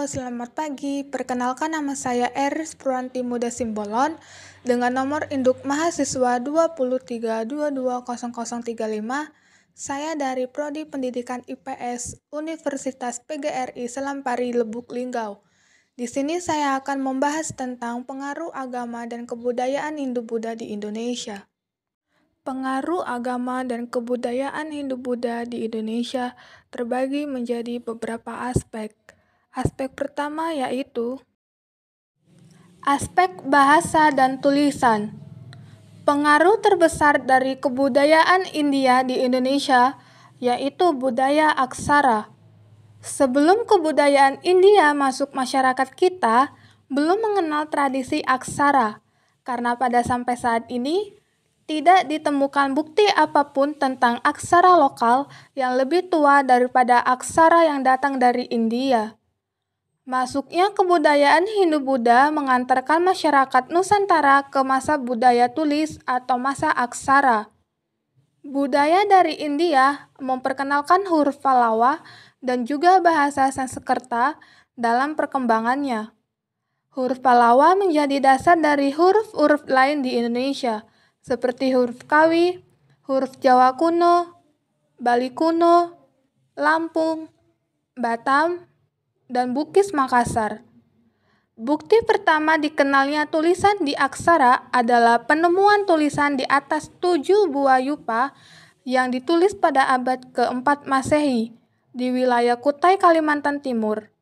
Halo, selamat pagi. Perkenalkan nama saya Eris Purwanti Muda Simbolon dengan nomor induk mahasiswa 23220035. Saya dari Prodi Pendidikan IPS Universitas PGRI Selampari Lebuk Linggau. Di sini saya akan membahas tentang pengaruh agama dan kebudayaan Hindu-Buddha di Indonesia. Pengaruh agama dan kebudayaan Hindu-Buddha di Indonesia terbagi menjadi beberapa aspek. Aspek pertama yaitu aspek bahasa dan tulisan. Pengaruh terbesar dari kebudayaan India di Indonesia yaitu budaya aksara. Sebelum kebudayaan India masuk masyarakat kita, belum mengenal tradisi aksara, karena pada sampai saat ini tidak ditemukan bukti apapun tentang aksara lokal yang lebih tua daripada aksara yang datang dari India. Masuknya kebudayaan Hindu-Buddha mengantarkan masyarakat Nusantara ke masa budaya tulis atau masa aksara. Budaya dari India memperkenalkan huruf Pallawa dan juga bahasa Sanskerta dalam perkembangannya. Huruf Pallawa menjadi dasar dari huruf-huruf lain di Indonesia, seperti huruf Kawi, huruf Jawa kuno, Bali kuno, Lampung, Batam, dan Bugis Makassar. Bukti pertama dikenalnya tulisan di aksara adalah penemuan tulisan di atas 7 buah yupa yang ditulis pada abad ke-4 Masehi di wilayah Kutai, Kalimantan Timur.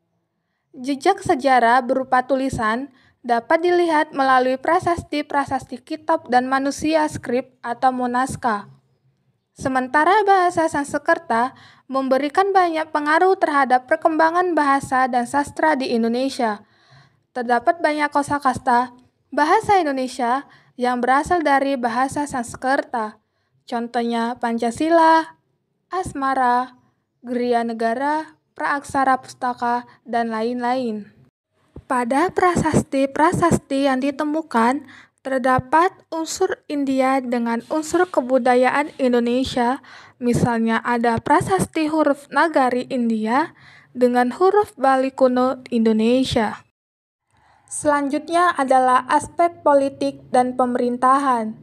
Jejak sejarah berupa tulisan dapat dilihat melalui prasasti-prasasti kitab dan manusia skrip atau monaska. Sementara bahasa Sanskerta memberikan banyak pengaruh terhadap perkembangan bahasa dan sastra di Indonesia. Terdapat banyak kosakata bahasa Indonesia yang berasal dari bahasa Sanskerta. Contohnya Pancasila, Asmara, Geria Negara, Praaksara Pustaka, dan lain-lain. Pada prasasti-prasasti yang ditemukan, terdapat unsur India dengan unsur kebudayaan Indonesia, misalnya ada prasasti huruf Nagari India dengan huruf Bali kuno Indonesia. Selanjutnya adalah aspek politik dan pemerintahan.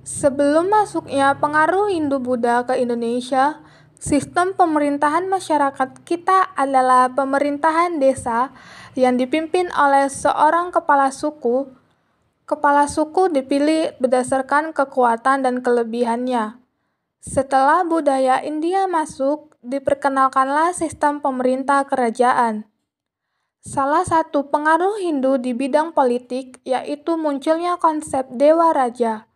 Sebelum masuknya pengaruh Hindu-Buddha ke Indonesia, sistem pemerintahan masyarakat kita adalah pemerintahan desa yang dipimpin oleh seorang kepala suku. Kepala suku dipilih berdasarkan kekuatan dan kelebihannya. Setelah budaya India masuk, diperkenalkanlah sistem pemerintah kerajaan. Salah satu pengaruh Hindu di bidang politik yaitu munculnya konsep Dewa Raja.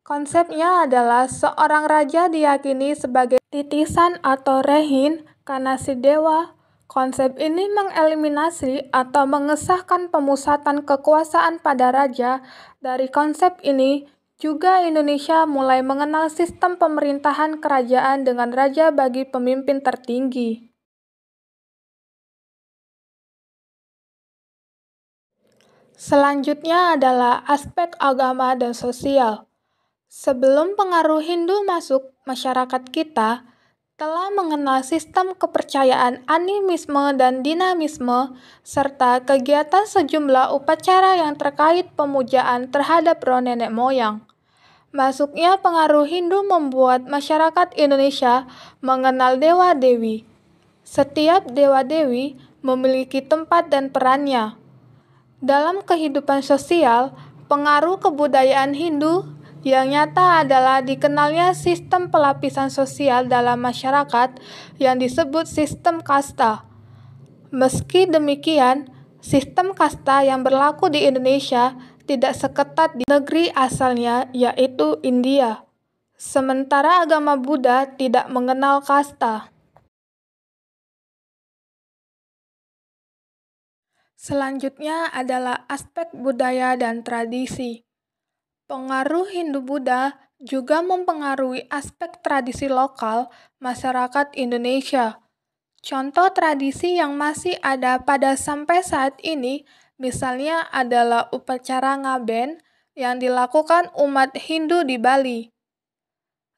Konsepnya adalah seorang raja diyakini sebagai titisan atau rehin karena si dewa. Konsep ini mengeliminasi atau mengesahkan pemusatan kekuasaan pada raja. Dari konsep ini, juga Indonesia mulai mengenal sistem pemerintahan kerajaan dengan raja bagi pemimpin tertinggi. Selanjutnya adalah aspek agama dan sosial. Sebelum pengaruh Hindu masuk, masyarakat kita telah mengenal sistem kepercayaan animisme dan dinamisme, serta kegiatan sejumlah upacara yang terkait pemujaan terhadap roh nenek moyang. Masuknya pengaruh Hindu membuat masyarakat Indonesia mengenal dewa-dewi. Setiap dewa-dewi memiliki tempat dan perannya. Dalam kehidupan sosial, pengaruh kebudayaan Hindu yang nyata adalah dikenalnya sistem pelapisan sosial dalam masyarakat yang disebut sistem kasta. Meski demikian, sistem kasta yang berlaku di Indonesia tidak seketat di negeri asalnya, yaitu India. Sementara agama Buddha tidak mengenal kasta. Selanjutnya adalah aspek budaya dan tradisi. Pengaruh Hindu-Buddha juga mempengaruhi aspek tradisi lokal masyarakat Indonesia. Contoh tradisi yang masih ada pada sampai saat ini misalnya adalah upacara ngaben yang dilakukan umat Hindu di Bali.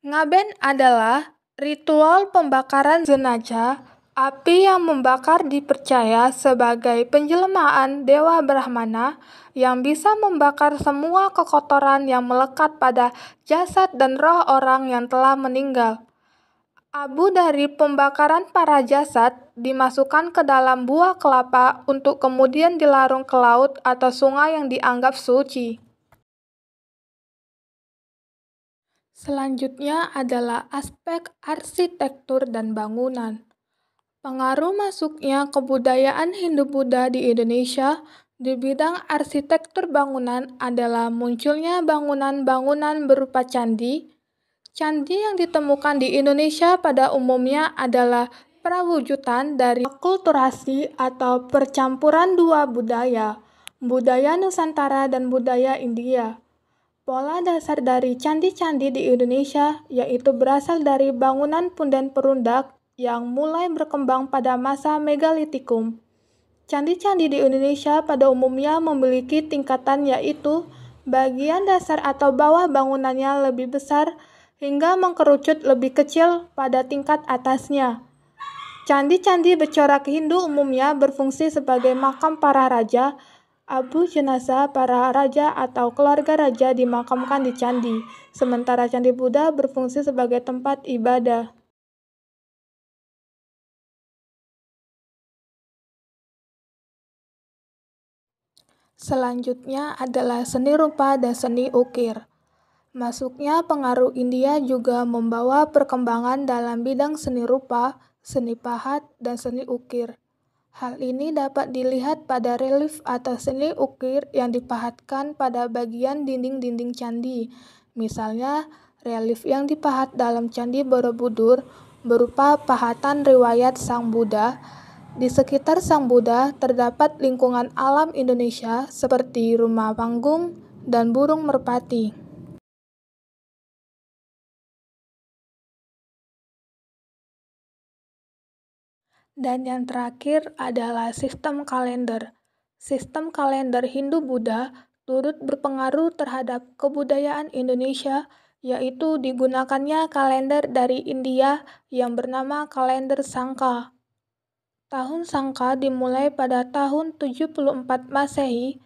Ngaben adalah ritual pembakaran jenazah Api yang membakar dipercaya sebagai penjelmaan Dewa Brahmana yang bisa membakar semua kekotoran yang melekat pada jasad dan roh orang yang telah meninggal. Abu dari pembakaran para jasad dimasukkan ke dalam buah kelapa untuk kemudian dilarung ke laut atau sungai yang dianggap suci. Selanjutnya adalah aspek arsitektur dan bangunan. Pengaruh masuknya kebudayaan Hindu-Buddha di Indonesia di bidang arsitektur bangunan adalah munculnya bangunan-bangunan berupa candi. Candi yang ditemukan di Indonesia pada umumnya adalah perwujudan dari akulturasi atau percampuran dua budaya, budaya Nusantara dan budaya India. Pola dasar dari candi-candi di Indonesia yaitu berasal dari bangunan punden perundak yang mulai berkembang pada masa megalitikum. Candi-candi di Indonesia pada umumnya memiliki tingkatan yaitu bagian dasar atau bawah bangunannya lebih besar hingga mengkerucut lebih kecil pada tingkat atasnya. Candi-candi bercorak Hindu umumnya berfungsi sebagai makam para raja. Abu jenazah para raja atau keluarga raja dimakamkan di candi, sementara candi Buddha berfungsi sebagai tempat ibadah. Selanjutnya adalah seni rupa dan seni ukir. Masuknya pengaruh India juga membawa perkembangan dalam bidang seni rupa, seni pahat, dan seni ukir. Hal ini dapat dilihat pada relief atau seni ukir yang dipahatkan pada bagian dinding-dinding candi. Misalnya, relief yang dipahat dalam Candi Borobudur berupa pahatan riwayat Sang Buddha. Di sekitar Sang Buddha terdapat lingkungan alam Indonesia seperti rumah panggung dan burung merpati. Dan yang terakhir adalah sistem kalender. Sistem kalender Hindu-Buddha turut berpengaruh terhadap kebudayaan Indonesia, yaitu digunakannya kalender dari India yang bernama kalender Sangka. Tahun Sangka dimulai pada tahun 74 Masehi.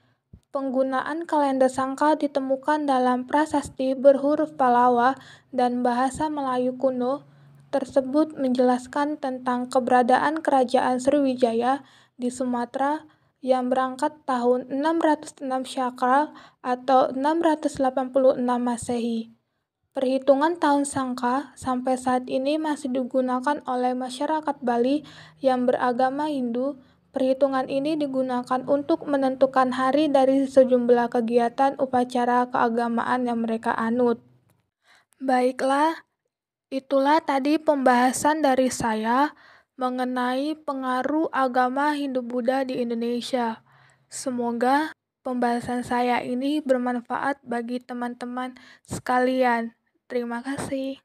Penggunaan kalender Sangka ditemukan dalam prasasti berhuruf Pallawa dan bahasa Melayu kuno. Tersebut menjelaskan tentang keberadaan kerajaan Sriwijaya di Sumatera yang berangkat tahun 606 Syakral atau 686 Masehi. Perhitungan tahun Sangka sampai saat ini masih digunakan oleh masyarakat Bali yang beragama Hindu. Perhitungan ini digunakan untuk menentukan hari dari sejumlah kegiatan upacara keagamaan yang mereka anut. Baiklah, itulah tadi pembahasan dari saya mengenai pengaruh agama Hindu-Buddha di Indonesia. Semoga pembahasan saya ini bermanfaat bagi teman-teman sekalian. Terima kasih.